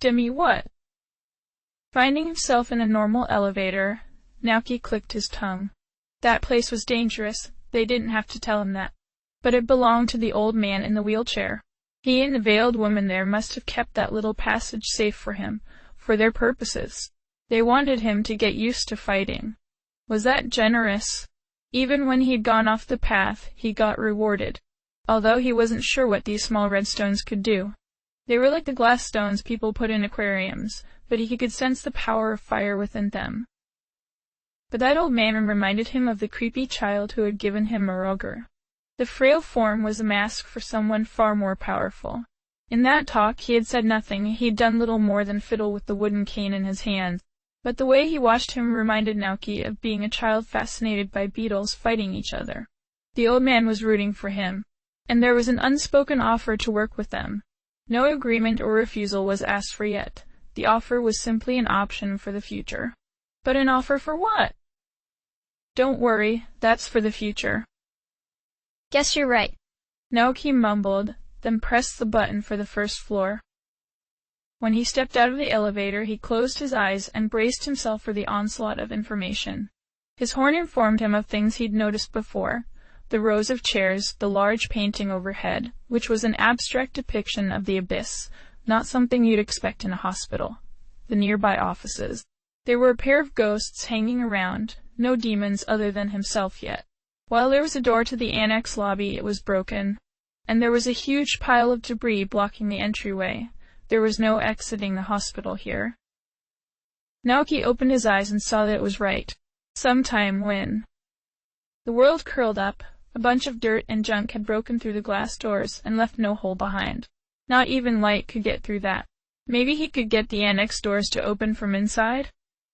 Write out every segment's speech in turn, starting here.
Demi what? Finding himself in a normal elevator, Naoki clicked his tongue. That place was dangerous, they didn't have to tell him that. But it belonged to the old man in the wheelchair. He and the veiled woman there must have kept that little passage safe for him, for their purposes. They wanted him to get used to fighting. Was that generous? Even when he'd gone off the path, he got rewarded. Although he wasn't sure what these small red stones could do. They were like the glass stones people put in aquariums, but he could sense the power of fire within them. But that old man reminded him of the creepy child who had given him a rugger. The frail form was a mask for someone far more powerful. In that talk he had said nothing, he'd done little more than fiddle with the wooden cane in his hands. But the way he watched him reminded Naoki of being a child fascinated by beetles fighting each other. The old man was rooting for him, and there was an unspoken offer to work with them. No agreement or refusal was asked for yet. The offer was simply an option for the future. But an offer for what? Don't worry, that's for the future. Guess you're right. Naoki mumbled, then pressed the button for the first floor. When he stepped out of the elevator, he closed his eyes and braced himself for the onslaught of information. His horn informed him of things he'd noticed before. The rows of chairs, the large painting overhead, which was an abstract depiction of the abyss, not something you'd expect in a hospital. The nearby offices. There were a pair of ghosts hanging around, no demons other than himself yet. While there was a door to the annex lobby, it was broken, and there was a huge pile of debris blocking the entryway. There was no exiting the hospital here. Naoki opened his eyes and saw that it was right. Sometime when the world curled up, a bunch of dirt and junk had broken through the glass doors and left no hole behind. Not even light could get through that. Maybe he could get the annex doors to open from inside?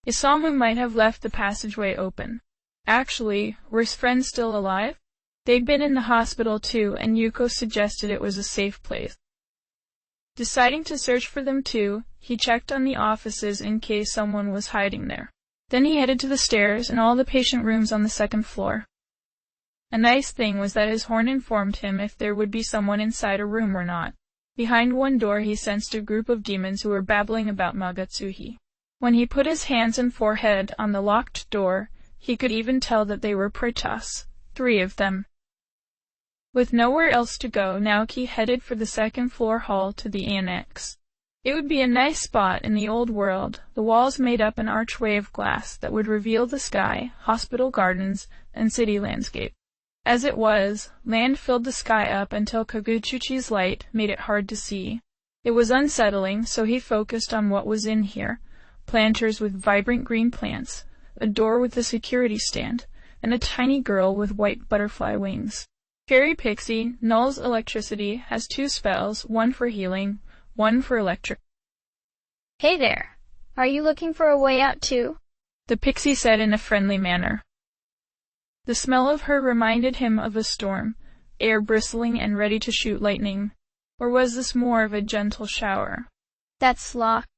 Isamu might have left the passageway open. Actually, were his friends still alive? They'd been in the hospital too, and Yuko suggested it was a safe place. Deciding to search for them too, he checked on the offices in case someone was hiding there. Then he headed to the stairs and all the patient rooms on the second floor. A nice thing was that his horn informed him if there would be someone inside a room or not. Behind one door he sensed a group of demons who were babbling about Magatsuhi. When he put his hands and forehead on the locked door, he could even tell that they were Pretas, 3 of them. With nowhere else to go, Naoki headed for the second floor hall to the annex. It would be a nice spot in the old world. The walls made up an archway of glass that would reveal the sky, hospital gardens, and city landscape. As it was, land filled the sky up until Kagutsuchi's light made it hard to see. It was unsettling, so he focused on what was in here. Planters with vibrant green plants, a door with a security stand, and a tiny girl with white butterfly wings. Fairy Pixie, Null's electricity, has 2 spells, one for healing, one for electric. Hey there. Are you looking for a way out too? The pixie said in a friendly manner. The smell of her reminded him of a storm, air bristling and ready to shoot lightning. Or was this more of a gentle shower? That's locked.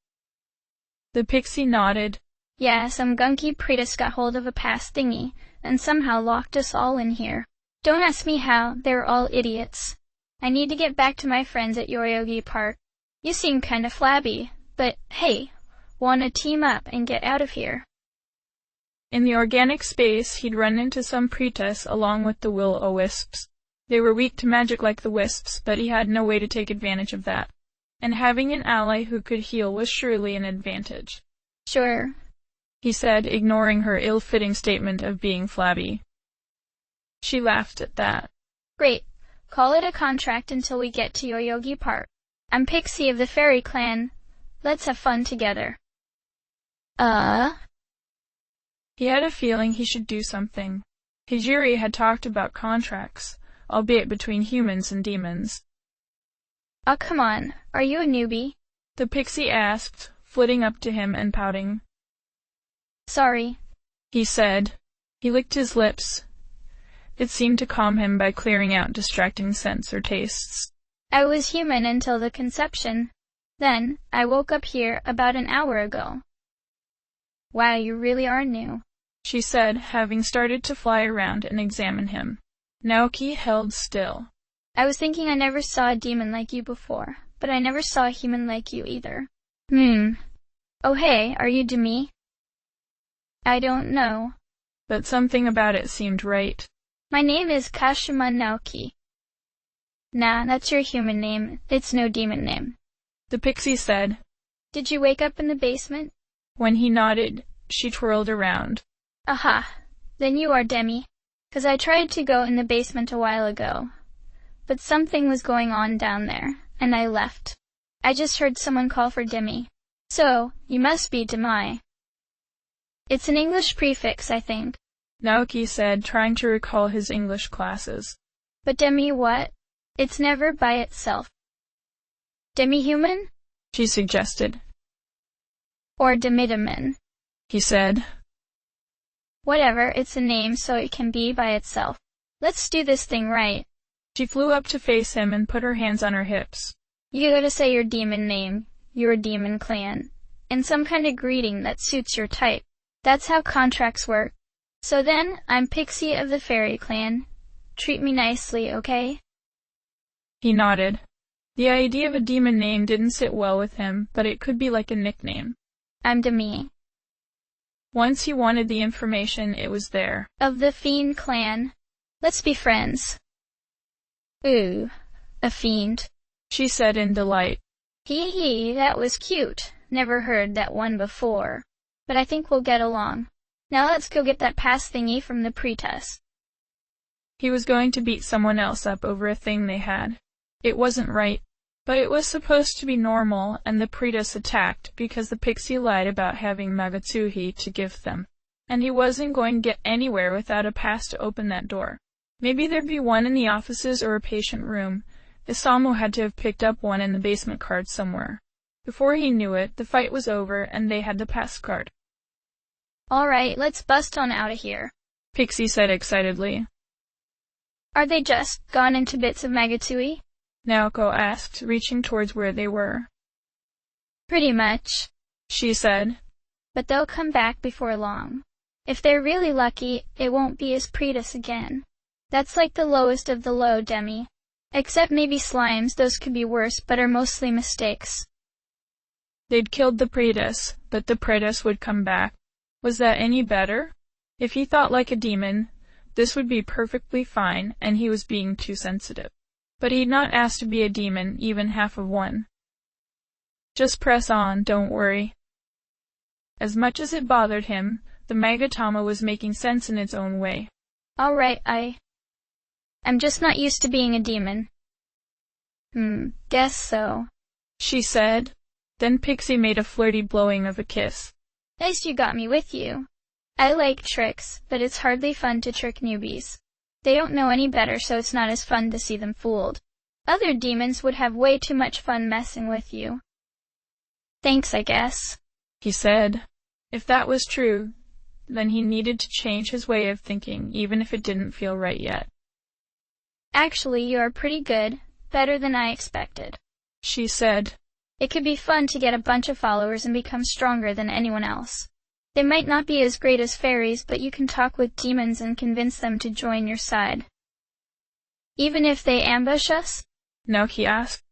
The pixie nodded. Yeah, some gunky Pretas got hold of a pass thingy, and somehow locked us all in here. Don't ask me how, they're all idiots. I need to get back to my friends at Yoyogi Park. You seem kinda flabby, but hey, wanna team up and get out of here? In the organic space, he'd run into some Pretas along with the will-o-wisps. They were weak to magic like the wisps, but he had no way to take advantage of that. And having an ally who could heal was surely an advantage. Sure, he said, ignoring her ill-fitting statement of being flabby. She laughed at that. Great. Call it a contract until we get to Yoyogi Park. I'm Pixie of the Fairy Clan. Let's have fun together. He had a feeling he should do something. Hijiri had talked about contracts, albeit between humans and demons. Oh, come on. Are you a newbie? The pixie asked, flitting up to him and pouting. Sorry, he said. He licked his lips. It seemed to calm him by clearing out distracting scents or tastes. I was human until the conception. Then, I woke up here about an hour ago. Wow, you really are new, she said, having started to fly around and examine him. Naoki held still. I was thinking I never saw a demon like you before, but I never saw a human like you either. Oh hey, are you Demi? I don't know. But something about it seemed right. My name is Kashima Naoki. Nah, that's your human name. It's no demon name. The pixie said. Did you wake up in the basement? When he nodded, she twirled around. Aha, then you are Demi. 'Cause I tried to go in the basement a while ago. But something was going on down there, and I left. I just heard someone call for Demi. So, you must be Demi. It's an English prefix, I think. Naoki said, trying to recall his English classes. But Demi what? It's never by itself. Demi-human? She suggested. Or demi-demon? He said. Whatever, it's a name so it can be by itself. Let's do this thing right. She flew up to face him and put her hands on her hips. You gotta say your demon name, your demon clan, and some kind of greeting that suits your type. That's how contracts work. So then, I'm Pixie of the Fairy Clan. Treat me nicely, okay? He nodded. The idea of a demon name didn't sit well with him, but it could be like a nickname. I'm Demi. Once he wanted the information, it was there. Of the Fiend Clan. Let's be friends. Ooh, a fiend, she said in delight. Hee, that was cute. Never heard that one before. But I think we'll get along. Now let's go get that pass thingy from the pretest. He was going to beat someone else up over a thing they had. It wasn't right, but it was supposed to be normal, and the pretest attacked because the pixie lied about having Magatsuhi to give them. And he wasn't going to get anywhere without a pass to open that door. Maybe there'd be one in the offices or a patient room. Isamu had to have picked up one in the basement card somewhere. Before he knew it, the fight was over and they had the pass card. Alright, let's bust on out of here, Pixie said excitedly. Are they just gone into bits of Magatsuhi? Naoko asked, reaching towards where they were. Pretty much, she said. But they'll come back before long. If they're really lucky, it won't be as pretest again. That's like the lowest of the low, Demi. Except maybe slimes, those could be worse, but are mostly mistakes. They'd killed the pretest, but the pretest would come back. Was that any better? If he thought like a demon, this would be perfectly fine, and he was being too sensitive. But he'd not asked to be a demon, even half of one. Just press on, don't worry. As much as it bothered him, the Magatama was making sense in its own way. Alright, I'm just not used to being a demon. Guess so, she said. Then Pixie made a flirty blowing of a kiss. Nice you got me with you. I like tricks, but it's hardly fun to trick newbies. They don't know any better, so it's not as fun to see them fooled. Other demons would have way too much fun messing with you. Thanks, I guess, he said. If that was true, then he needed to change his way of thinking, even if it didn't feel right yet. Actually, you are pretty good, better than I expected, she said. It could be fun to get a bunch of followers and become stronger than anyone else. They might not be as great as fairies, but you can talk with demons and convince them to join your side. Even if they ambush us? Naoki asked.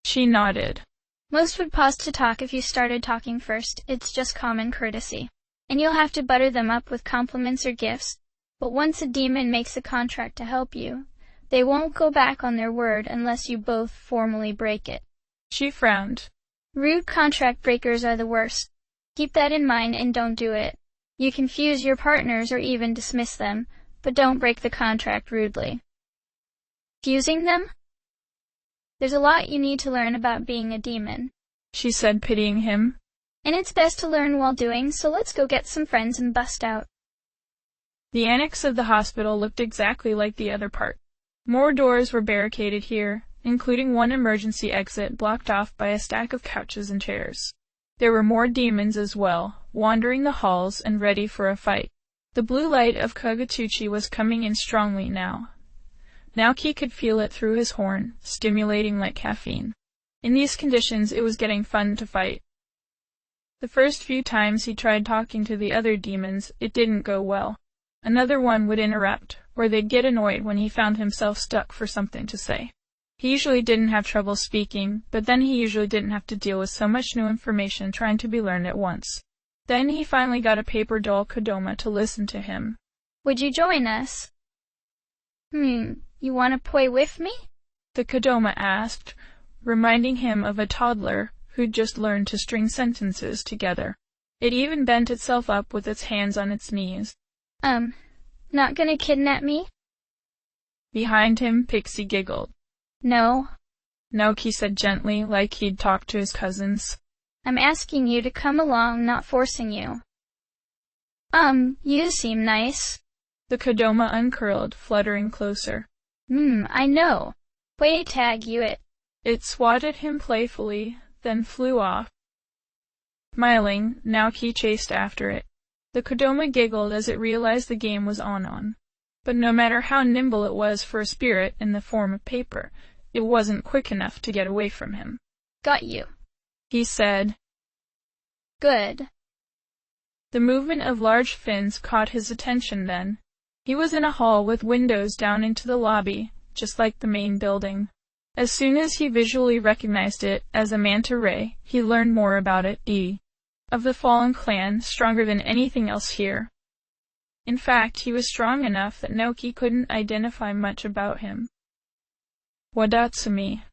She nodded. Most would pause to talk if you started talking first. It's just common courtesy. And you'll have to butter them up with compliments or gifts. But once a demon makes a contract to help you, they won't go back on their word unless you both formally break it. She frowned. Rude contract breakers are the worst. Keep that in mind and don't do it. You can fuse your partners or even dismiss them, but don't break the contract rudely. Fusing them? There's a lot you need to learn about being a demon, she said, pitying him. And it's best to learn while doing, so let's go get some friends and bust out. The annex of the hospital looked exactly like the other part. More doors were barricaded here, including one emergency exit blocked off by a stack of couches and chairs. There were more demons as well, wandering the halls and ready for a fight. The blue light of Kagutsuchi was coming in strongly now. Naoki could feel it through his horn, stimulating like caffeine. In these conditions, it was getting fun to fight. The first few times he tried talking to the other demons, it didn't go well. Another one would interrupt, or they'd get annoyed when he found himself stuck for something to say. He usually didn't have trouble speaking, but then he usually didn't have to deal with so much new information trying to be learned at once. Then he finally got a paper doll Kodama to listen to him. Would you join us? You wanna play with me? The Kodama asked, reminding him of a toddler who'd just learned to string sentences together. It even bent itself up with its hands on its knees. Not gonna kidnap me? Behind him, Pixie giggled. No. Naoki said gently, like he'd talked to his cousins. I'm asking you to come along, not forcing you. You seem nice. The Kodama uncurled, fluttering closer. I know. Play tag you it. It swatted him playfully, then flew off. Smiling, Naoki chased after it. The Kodama giggled as it realized the game was on. But no matter how nimble it was for a spirit in the form of paper, it wasn't quick enough to get away from him. Got you, he said. Good. The movement of large fins caught his attention then. He was in a hall with windows down into the lobby, just like the main building. As soon as he visually recognized it as a manta ray, he learned more about it, of the fallen clan, stronger than anything else here. In fact, he was strong enough that Naoki couldn't identify much about him. Wadatsumi.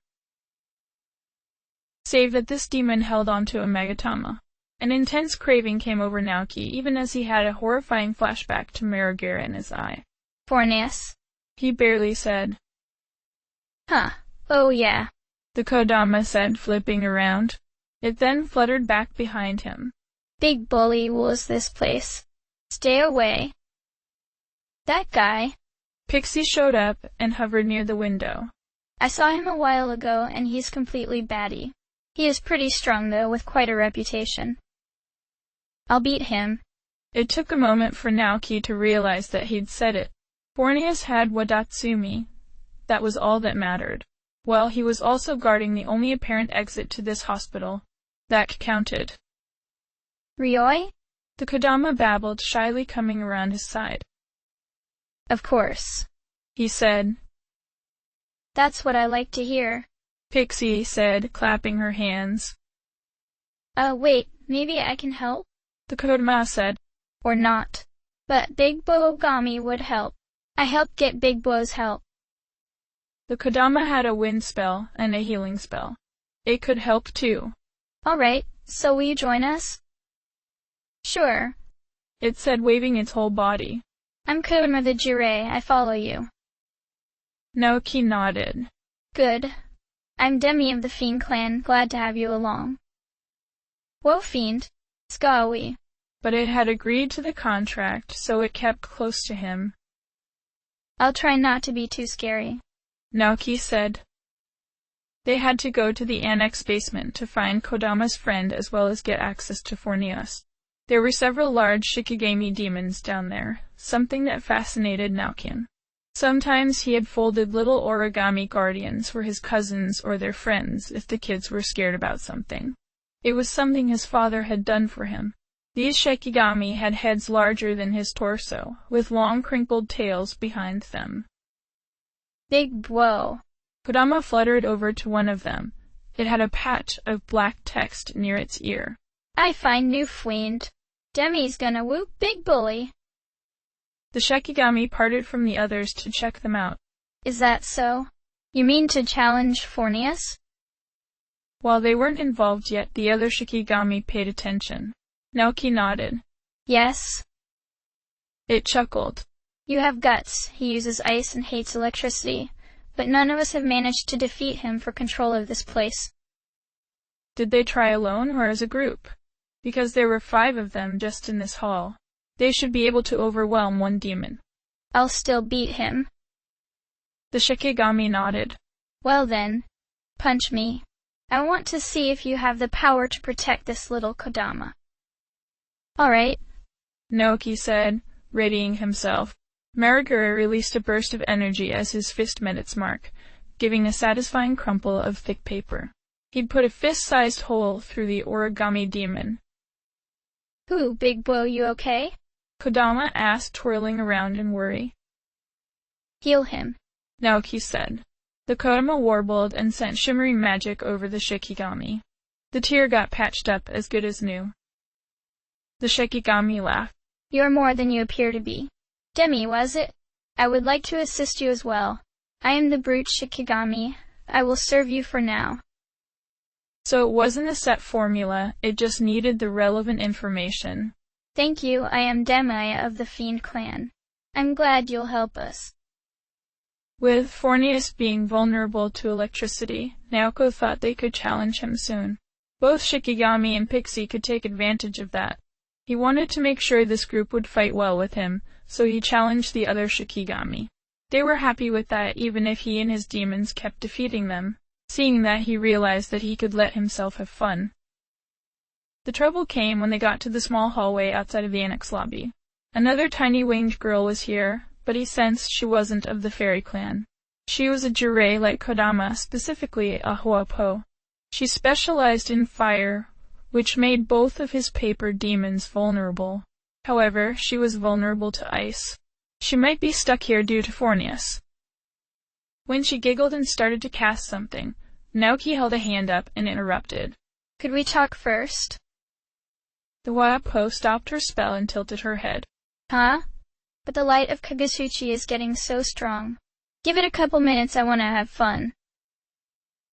Save that this demon held onto a Megatama. An intense craving came over Naoki, even as he had a horrifying flashback to Marigara in his eye. Fornius, he barely said. Huh, oh yeah, the Kodama said, flipping around. It then fluttered back behind him. Big bully was this place. Stay away. That guy. Pixie showed up and hovered near the window. I saw him a while ago, and he's completely batty. He is pretty strong, though, with quite a reputation. I'll beat him. It took a moment for Naoki to realize that he'd said it. Fornius had Wadatsumi. That was all that mattered. Well, he was also guarding the only apparent exit to this hospital. That counted. Ryoi? The Kodama babbled, shyly coming around his side. Of course, he said. That's what I like to hear, Pixie said, clapping her hands. Wait, maybe I can help? The Kodama said. Or not. But Big Bogami would help. I helped get Big Bo's help. The Kodama had a wind spell and a healing spell. It could help too. Alright, so will you join us? Sure, it said, waving its whole body. I'm Kodama the Jirei, I follow you. Naoki nodded. Good. I'm Demi of the Fiend clan, glad to have you along. Whoa, Fiend. Skawi. But it had agreed to the contract, so it kept close to him. I'll try not to be too scary, Naoki said. They had to go to the annex basement to find Kodama's friend as well as get access to Fornius. There were several large Shikigami demons down there, something that fascinated Naoki. Sometimes he had folded little origami guardians for his cousins or their friends if the kids were scared about something. It was something his father had done for him. These Shikigami had heads larger than his torso, with long crinkled tails behind them. Big Bwo. Kodama fluttered over to one of them. It had a patch of black text near its ear. I find new fiend. Demi's gonna whoop Big Bully. The Shikigami parted from the others to check them out. Is that so? You mean to challenge Fornius? While they weren't involved yet, the other Shikigami paid attention. Naoki nodded. Yes. It chuckled. You have guts. He uses ice and hates electricity. But none of us have managed to defeat him for control of this place. Did they try alone or as a group? Because there were 5 of them just in this hall. They should be able to overwhelm one demon. I'll still beat him. The Shikigami nodded. Well then, punch me. I want to see if you have the power to protect this little Kodama. Alright, Naoki said, readying himself. Marigara released a burst of energy as his fist met its mark, giving a satisfying crumple of thick paper. He'd put a fist-sized hole through the origami demon. Who, Big Bwo, you okay? Kodama asked, twirling around in worry. Heal him, Naoki said. The Kodama warbled and sent shimmering magic over the Shikigami. The tear got patched up as good as new. The Shikigami laughed. You're more than you appear to be. Demi, was it? I would like to assist you as well. I am the brute Shikigami. I will serve you for now. So it wasn't a set formula, it just needed the relevant information. Thank you, I am Demi of the Fiend clan. I'm glad you'll help us. With Fornius being vulnerable to electricity, Naoko thought they could challenge him soon. Both Shikigami and Pixie could take advantage of that. He wanted to make sure this group would fight well with him, so he challenged the other Shikigami. They were happy with that even if he and his demons kept defeating them. Seeing that, he realized that he could let himself have fun. The trouble came when they got to the small hallway outside of the annex lobby. Another tiny winged girl was here, but he sensed she wasn't of the fairy clan. She was a Jirei like Kodama, specifically a Huapo. She specialized in fire, which made both of his paper demons vulnerable. However, she was vulnerable to ice. She might be stuck here due to Fornius. When she giggled and started to cast something, Naoki held a hand up and interrupted. Could we talk first? The Huapo stopped her spell and tilted her head. Huh? But the light of Kagutsuchi is getting so strong. Give it a couple minutes, I want to have fun.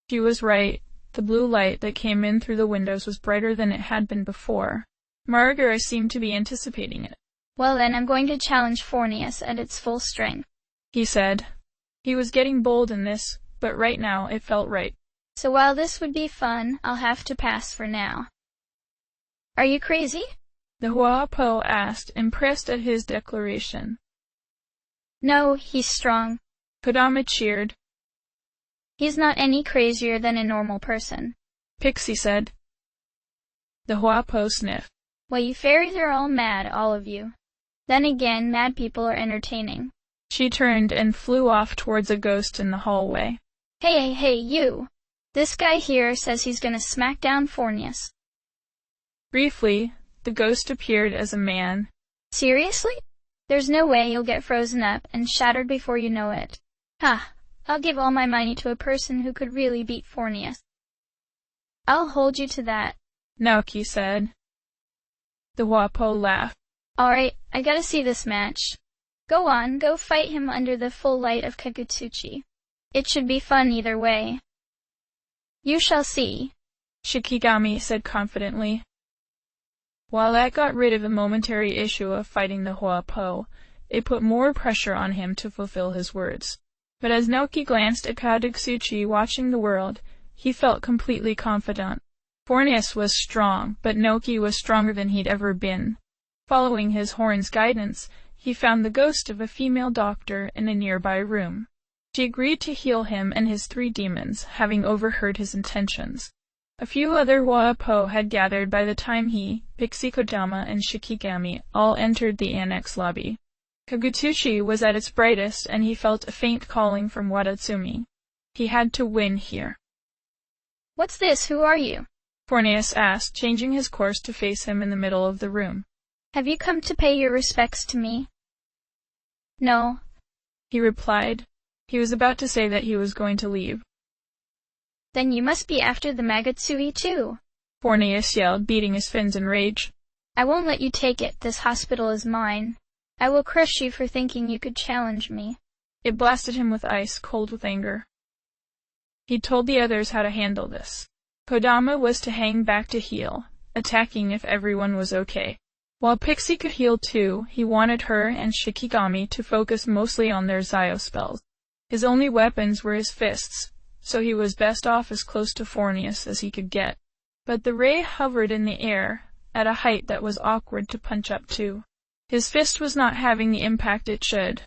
She was right. The blue light that came in through the windows was brighter than it had been before. Maragura seemed to be anticipating it. Well then, I'm going to challenge Fornius at its full strength, he said. He was getting bold in this, but right now it felt right. So while this would be fun, I'll have to pass for now. Are you crazy? The Huapo asked, impressed at his declaration. No, he's strong. Kodama cheered. He's not any crazier than a normal person, Pixie said. The Huapo sniffed. Well, you fairies are all mad, all of you. Then again, mad people are entertaining. She turned and flew off towards a ghost in the hallway. Hey, you! This guy here says he's gonna smack down Fornius. Briefly, the ghost appeared as a man. Seriously? There's no way you'll get frozen up and shattered before you know it. Ha! I'll give all my money to a person who could really beat Fornius. I'll hold you to that, Naoki said. The Huapo laughed. Alright, I gotta see this match. Go on, go fight him under the full light of Kagutsuchi. It should be fun either way. You shall see, Shikigami said confidently. While that got rid of the momentary issue of fighting the Huapo, it put more pressure on him to fulfill his words. But as Naoki glanced at Kagutsuchi watching the world, he felt completely confident. Fornius was strong, but Naoki was stronger than he'd ever been. Following his horn's guidance, he found the ghost of a female doctor in a nearby room. She agreed to heal him and his 3 demons, having overheard his intentions. A few other Huapo had gathered by the time he, Pixie, Kodama, and Shikigami all entered the annex lobby. Kagutsuchi was at its brightest, and he felt a faint calling from Wadatsumi. He had to win here. What's this? Who are you? Fornius asked, changing his course to face him in the middle of the room. Have you come to pay your respects to me? No, he replied. He was about to say that he was going to leave. Then you must be after the Magutsui too, Fornius yelled, beating his fins in rage. I won't let you take it. This hospital is mine. I will crush you for thinking you could challenge me. It blasted him with ice, cold with anger. He told the others how to handle this. Kodama was to hang back to heal, attacking if everyone was okay. While Pixie could heal too, he wanted her and Shikigami to focus mostly on their Zio spells. His only weapons were his fists, so he was best off as close to Fornius as he could get. But the ray hovered in the air, at a height that was awkward to punch up to. His fist was not having the impact it should.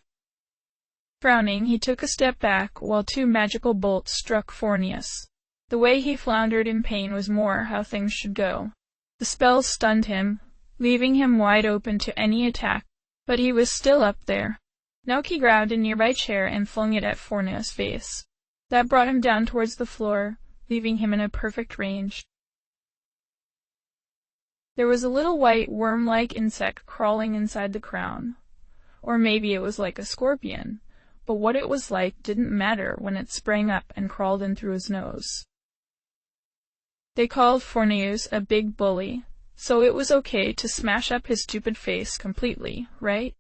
Frowning, he took a step back while 2 magical bolts struck Fornius. The way he floundered in pain was more how things should go. The spells stunned him, leaving him wide open to any attack, but he was still up there. Naoki grabbed a nearby chair and flung it at Fornius' face. That brought him down towards the floor, leaving him in a perfect range. There was a little white worm-like insect crawling inside the crown. Or maybe it was like a scorpion, but what it was like didn't matter when it sprang up and crawled in through his nose. They called Forneus a big bully, so it was okay to smash up his stupid face completely, right?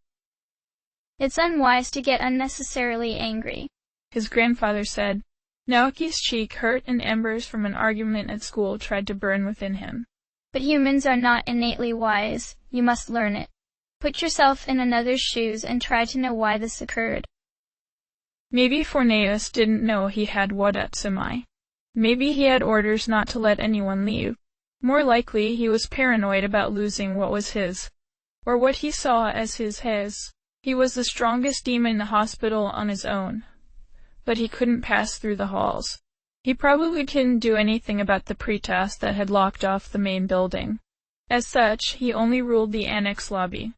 It's unwise to get unnecessarily angry, his grandfather said. Naoki's cheek hurt and embers from an argument at school tried to burn within him. But humans are not innately wise. You must learn it. Put yourself in another's shoes and try to know why this occurred. Maybe Forneus didn't know he had Wadatsumai. Maybe he had orders not to let anyone leave. More likely he was paranoid about losing what was his, or what he saw as his. He was the strongest demon in the hospital on his own, but he couldn't pass through the halls. He probably couldn't do anything about the Pretas that had locked off the main building. As such, he only ruled the annex lobby.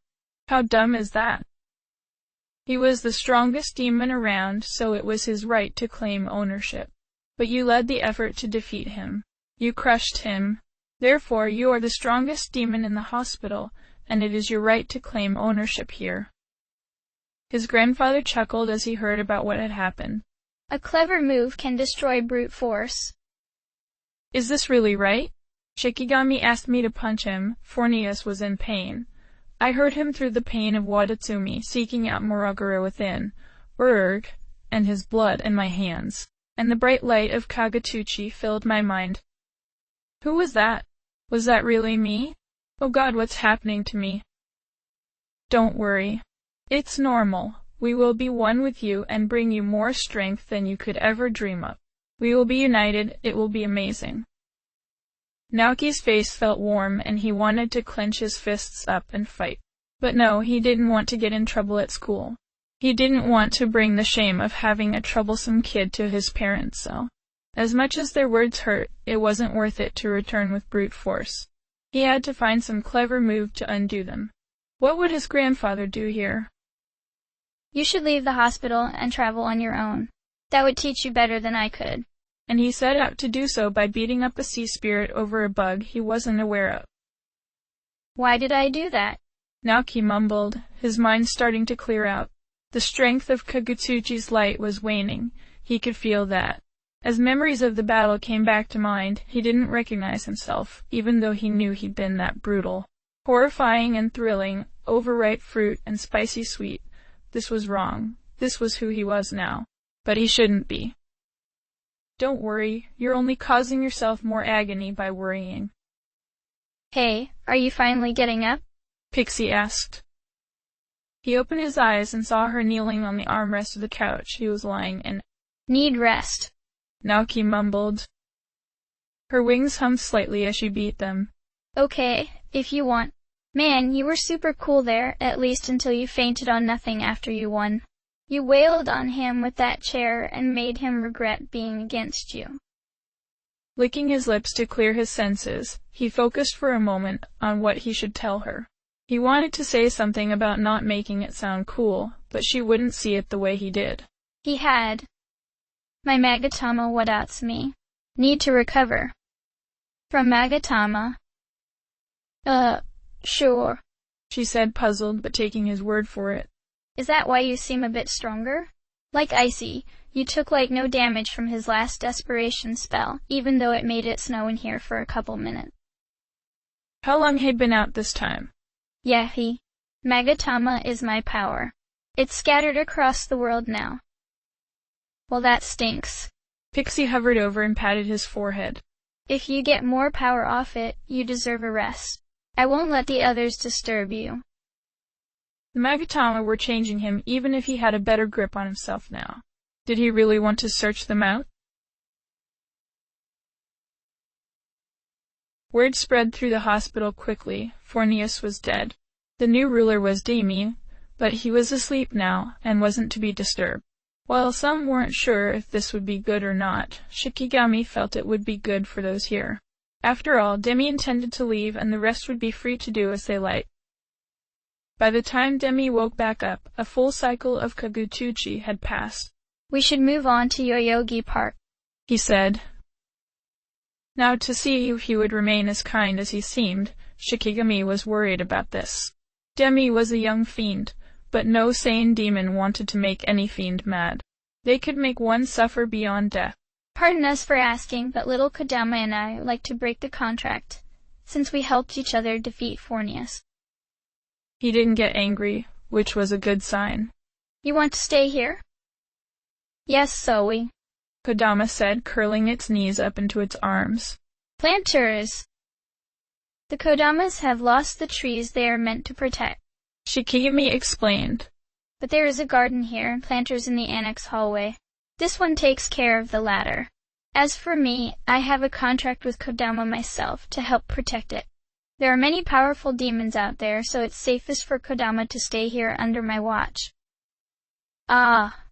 How dumb is that? He was the strongest demon around, so it was his right to claim ownership. But you led the effort to defeat him. You crushed him. Therefore, you are the strongest demon in the hospital, and it is your right to claim ownership here. His grandfather chuckled as he heard about what had happened. A clever move can destroy brute force. Is this really right? Shikigami asked me to punch him. Forneus was in pain. I heard him through the pain of Wadatsumi seeking out Morogoro within, and his blood in my hands, and the bright light of Kagutsuchi filled my mind. Who was that? Was that really me? Oh God, what's happening to me? Don't worry. It's normal. We will be one with you and bring you more strength than you could ever dream of. We will be united. It will be amazing. Naoki's face felt warm and he wanted to clench his fists up and fight. But no, he didn't want to get in trouble at school. He didn't want to bring the shame of having a troublesome kid to his parents, so. As much as their words hurt, it wasn't worth it to return with brute force. He had to find some clever move to undo them. What would his grandfather do here? You should leave the hospital and travel on your own. That would teach you better than I could. And he set out to do so by beating up a sea spirit over a bug he wasn't aware of. Why did I do that? Naoki mumbled, his mind starting to clear out. The strength of Kagutsuchi's light was waning. He could feel that. As memories of the battle came back to mind, he didn't recognize himself, even though he knew he'd been that brutal. Horrifying and thrilling, overripe fruit and spicy sweet. This was wrong. This was who he was now. But he shouldn't be. Don't worry, you're only causing yourself more agony by worrying. Hey, are you finally getting up? Pixie asked. He opened his eyes and saw her kneeling on the armrest of the couch he was lying in. Need rest. Naoki mumbled. Her wings hummed slightly as she beat them. Okay, if you want. Man, you were super cool there, at least until you fainted on nothing after you won. You wailed on him with that chair and made him regret being against you. Licking his lips to clear his senses, he focused for a moment on what he should tell her. He wanted to say something about not making it sound cool, but she wouldn't see it the way he did. He had. My Magatama Wadatsumi. Need to recover. From Magatama. Sure. She said, puzzled, but taking his word for it. Is that why you seem a bit stronger? Like Icy, you took like no damage from his last desperation spell, even though it made it snow in here for a couple minutes. How long had been out this time? Yahi. Magatama is my power. It's scattered across the world now. Well, that stinks. Pixie hovered over and patted his forehead. If you get more power off it, you deserve a rest. I won't let the others disturb you. The Magatama were changing him even if he had a better grip on himself now. Did he really want to search them out? Word spread through the hospital quickly. Forneus was dead. The new ruler was Demi, but he was asleep now and wasn't to be disturbed. While some weren't sure if this would be good or not, Shikigami felt it would be good for those here. After all, Demi intended to leave and the rest would be free to do as they liked. By the time Demi woke back up, a full cycle of Kagutsuchi had passed. We should move on to Yoyogi Park, he said. Now, to see if he would remain as kind as he seemed, Shikigami was worried about this. Demi was a young fiend, but no sane demon wanted to make any fiend mad. They could make one suffer beyond death. Pardon us for asking, but little Kodama and I like to break the contract, since we helped each other defeat Fornius. He didn't get angry, which was a good sign. You want to stay here? Yes, Zoe, Kodama said, curling its knees up into its arms. Planters! The Kodamas have lost the trees they are meant to protect. Shikigami explained. But there is a garden here and planters in the annex hallway. This one takes care of the latter. As for me, I have a contract with Kodama myself to help protect it. There are many powerful demons out there, so it's safest for Kodama to stay here under my watch. Ah.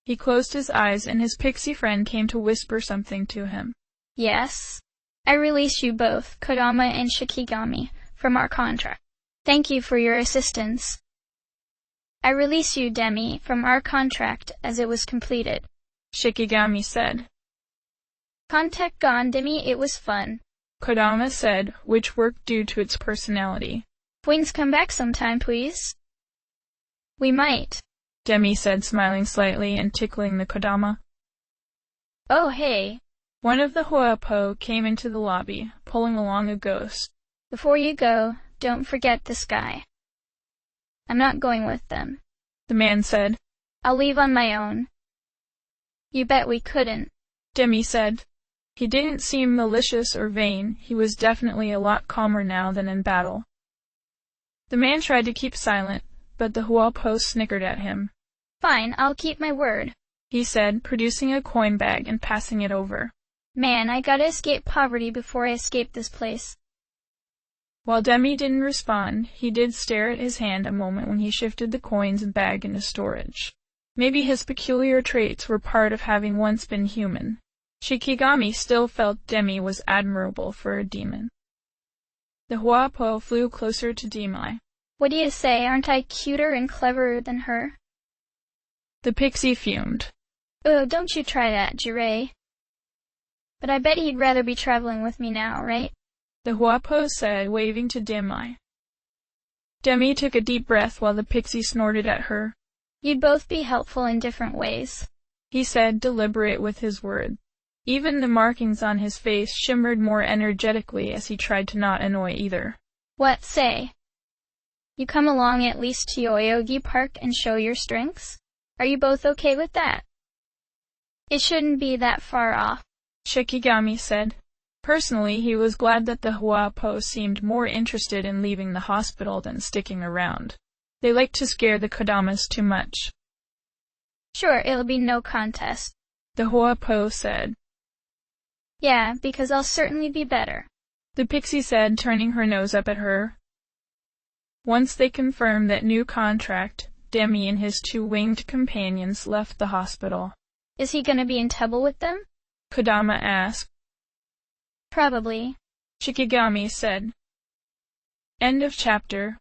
He closed his eyes and his pixie friend came to whisper something to him. Yes. I release you both, Kodama and Shikigami, from our contract. Thank you for your assistance. I release you, Demi, from our contract as it was completed, Shikigami said. Contact gone, Demi, it was fun, Kodama said, which worked due to its personality. Wings come back sometime, please. We might, Demi said, smiling slightly and tickling the Kodama. Oh, hey. One of the Huapo came into the lobby, pulling along a ghost. Before you go, don't forget this guy. I'm not going with them, the man said. I'll leave on my own. You bet we couldn't, Demi said. He didn't seem malicious or vain, he was definitely a lot calmer now than in battle. The man tried to keep silent, but the Huapo snickered at him. Fine, I'll keep my word, he said, producing a coin bag and passing it over. Man, I gotta escape poverty before I escape this place. While Demi didn't respond, he did stare at his hand a moment when he shifted the coins and bag into storage. Maybe his peculiar traits were part of having once been human. Shikigami still felt Demi was admirable for a demon. The Huapo flew closer to Demi. What do you say, aren't I cuter and cleverer than her? The pixie fumed. Oh, don't you try that, Jirei. But I bet he'd rather be traveling with me now, right? The Huapo said, waving to Demi. Demi took a deep breath while the pixie snorted at her. You'd both be helpful in different ways, he said, deliberate with his words. Even the markings on his face shimmered more energetically as he tried to not annoy either. What say? You come along at least to Yoyogi Park and show your strengths? Are you both okay with that? It shouldn't be that far off, Shikigami said. Personally, he was glad that the Huapo seemed more interested in leaving the hospital than sticking around. They liked to scare the Kodamas too much. Sure, it'll be no contest, the Huapo said. Yeah, because I'll certainly be better, the pixie said, turning her nose up at her. Once they confirmed that new contract, Demi and his two winged companions left the hospital. Is he gonna be in trouble with them? Kodama asked. Probably, Shikigami said. End of chapter.